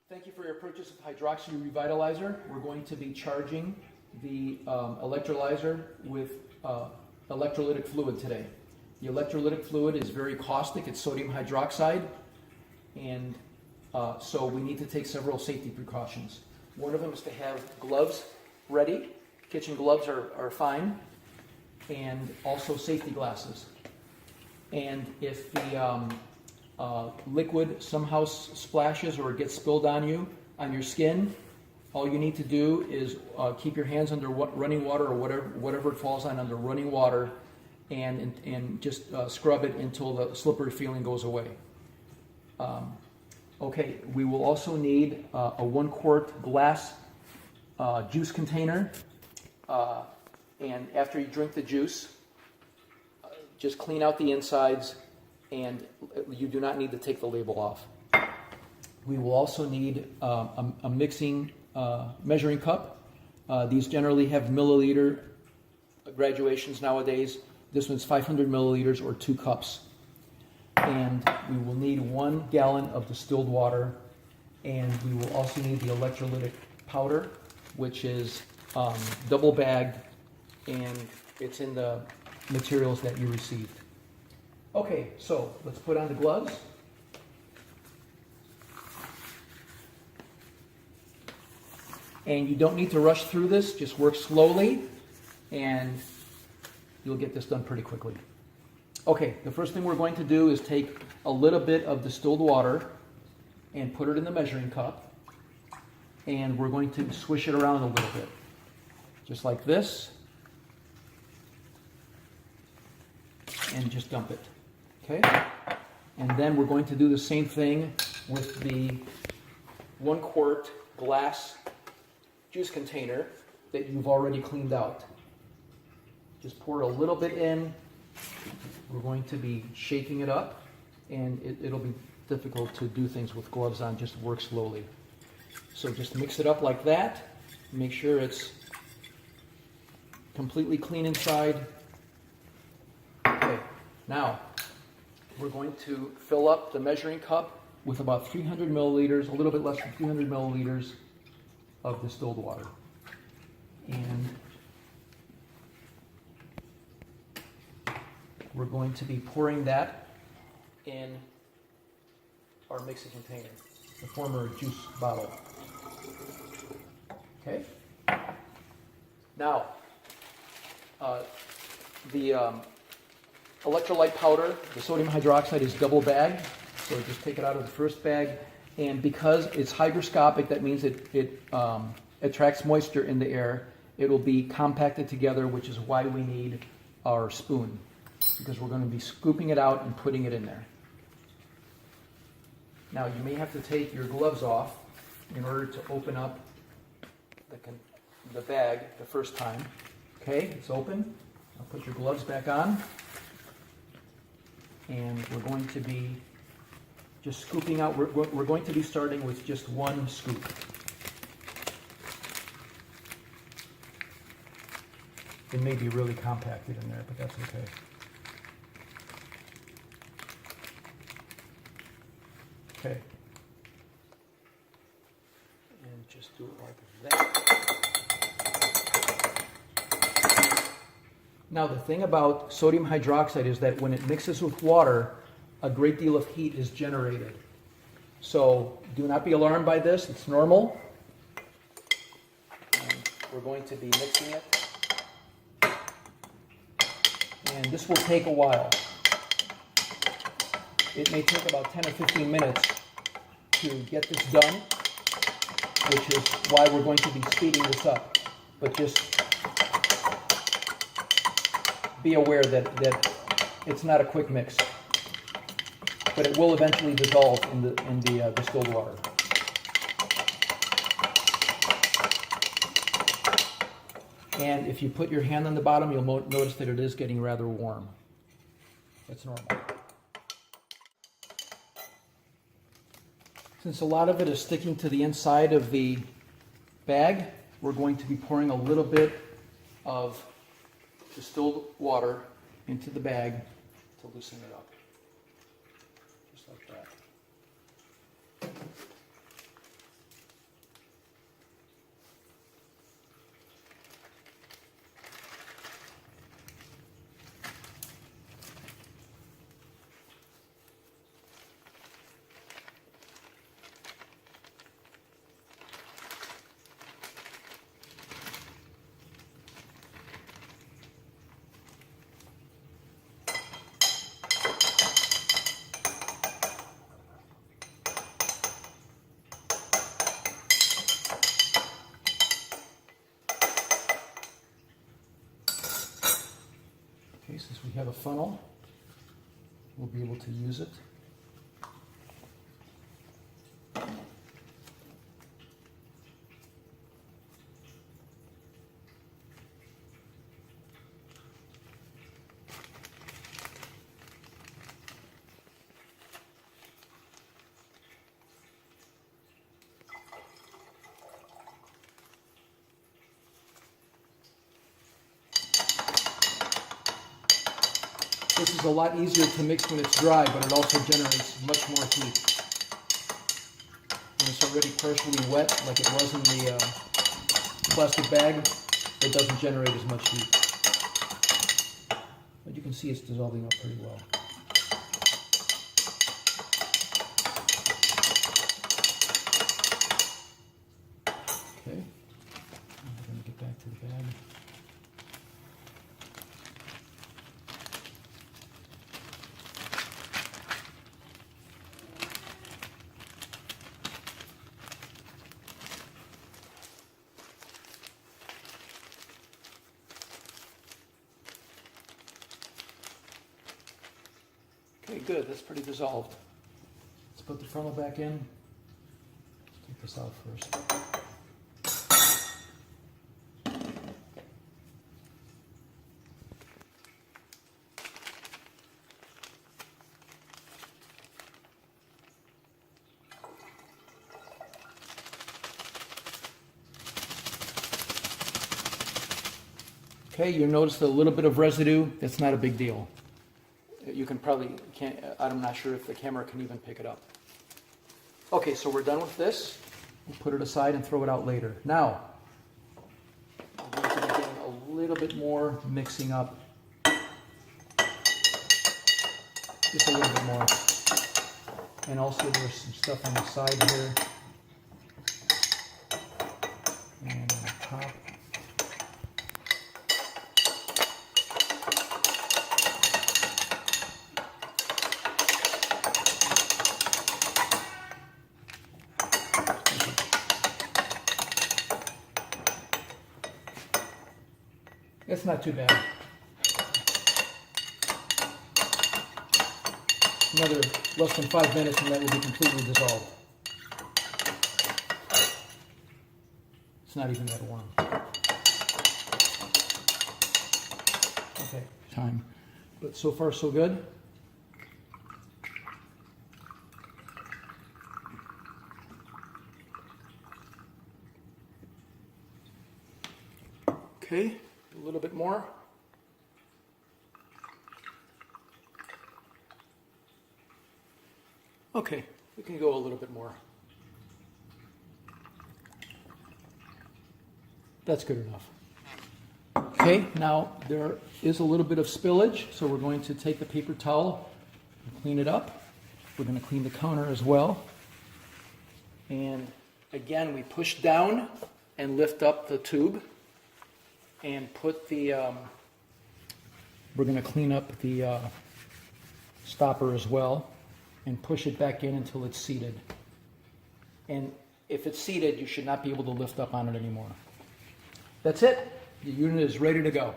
Thank you for your purchase of Hydroxy Re-Vitalizer. We're going to be charging the electrolyzer with electrolytic fluid today. The electrolytic fluid is very caustic. It's sodium hydroxide, and so we need to take several safety precautions. One of them is to have gloves ready. Kitchen gloves are fine, and also safety glasses. And if the liquid somehow splashes or gets spilled on your skin, all you need to do is keep your hands under running water or whatever it falls on under running water, and just scrub it until the slippery feeling goes away. Okay, we will also need a 1 quart glass juice container, and after you drink the juice, just clean out the insides, and you do not need to take the label off. We will also need a mixing measuring cup. These generally have milliliter graduations nowadays. This one's 500 milliliters or 2 cups. And we will need 1 gallon of distilled water, and we will also need the electrolytic powder, which is double bagged, and it's in the materials that you received. Okay, so let's put on the gloves. And you don't need to rush through this, just work slowly, and you'll get this done pretty quickly. Okay, the first thing we're going to do is take a little bit of distilled water and put it in the measuring cup, and we're going to swish it around a little bit, just like this, and just dump it. Okay, and then we're going to do the same thing with the 1 quart glass juice container that you've already cleaned out. Just pour a little bit in. We're going to be shaking it up, and it'll be difficult to do things with gloves on. Just work slowly. So just mix it up like that. Make sure it's completely clean inside. Okay, now we're going to fill up the measuring cup with about 300 milliliters, a little bit less than 300 milliliters of distilled water. And we're going to be pouring that in our mixing container, the former juice bottle. Okay? Now, the electrolyte powder, the sodium hydroxide, is double bagged, so just take it out of the first bag. And because it's hygroscopic, that means it attracts moisture in the air. It will be compacted together, which is why we need our spoon, because we're going to be scooping it out and putting it in there. Now, you may have to take your gloves off in order to open up the bag the first time. Okay, it's open. Now put your gloves back on. And we're going to be just scooping out. We're going to be starting with just 1 scoop. It may be really compacted in there, but that's okay. Okay. And just do it like that. Now, the thing about sodium hydroxide is that when it mixes with water, a great deal of heat is generated. So do not be alarmed by this. It's normal. And we're going to be mixing it. And this will take a while. It may take about 10 or 15 minutes to get this done, which is why we're going to be speeding this up. But just be aware that it's not a quick mix, but it will eventually dissolve in the distilled water. And if you put your hand on the bottom, you'll notice that it is getting rather warm. That's normal. Since a lot of it is sticking to the inside of the bag, we're going to be pouring a little bit of distilled water into the bag to loosen it up. Just like that. Since we have a funnel, we'll be able to use it. This is a lot easier to mix when it's dry, but it also generates much more heat. When it's already partially wet, like it was in the plastic bag, it doesn't generate as much heat. But you can see it's dissolving up pretty well. Okay, we're going to get back to the bag. Okay, good. That's pretty dissolved. Let's put the funnel back in. Let's take this out first. Okay, you'll notice a little bit of residue. That's not a big deal. You can probably, I'm not sure if the camera can even pick it up. Okay, so we're done with this. We'll put it aside and throw it out later. Now, we're going to be getting a little bit more mixing up. Just a little bit more. And also there's some stuff on the side here. And on the top. It's not too bad. Another less than 5 minutes and that will be completely dissolved. It's not even that warm. Okay, time. But so far so good. Okay. A little bit more. Okay, we can go a little bit more. That's good enough. Okay, now there is a little bit of spillage, so we're going to take the paper towel and clean it up. We're going to clean the counter as well. And again, we push down and lift up the tube. And put the, we're going to clean up the stopper as well and push it back in until it's seated. And if it's seated, you should not be able to lift up on it anymore. That's it. The unit is ready to go.